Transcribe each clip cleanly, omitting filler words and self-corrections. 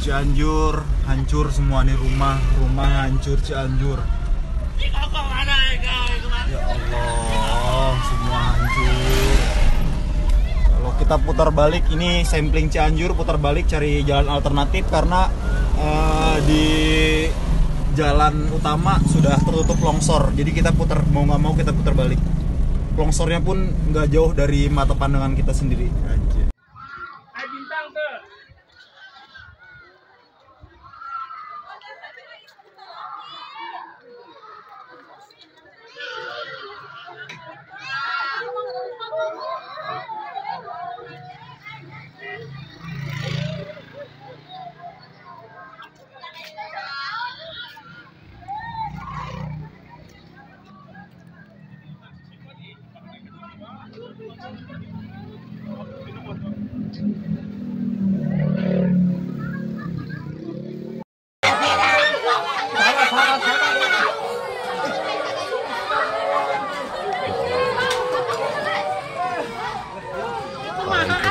Cianjur hancur semua nih, rumah hancur Cianjur. Ya Allah, semua hancur. Kalau kita putar balik, ini sampling Cianjur, putar balik cari jalan alternatif karena di jalan utama sudah tertutup longsor. Jadi kita putar, mau nggak mau kita putar balik. Longsornya pun nggak jauh dari mata pandangan kita sendiri. Anjir. Bintang ke.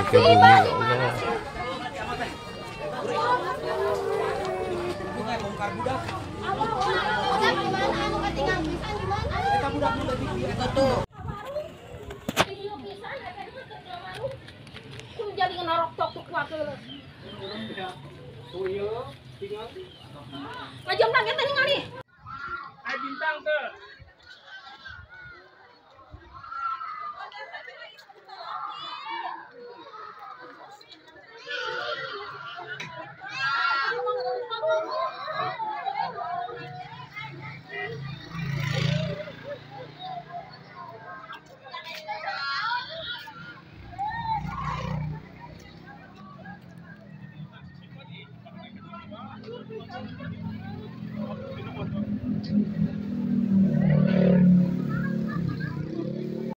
Ke bumi ya Allah. Jadi ngerok tok waktu. Ngajam lagi tadi ngali. Bintang ke.